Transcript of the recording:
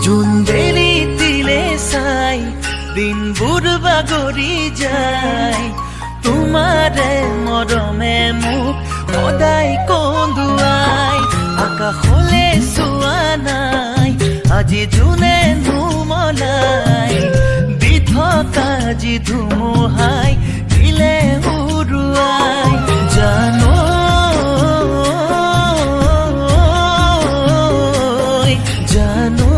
June দেৰি তিলে চাই দিনবোৰ বাগৰি যায় তোমাৰে মৰমে মোক সদায় কন্দুৱাই আকাশলে চোৱা নাই আজি জোনে নুমলাই দি থকা যি ধুমুহাই দিলে উৰুৱাই জানো জানো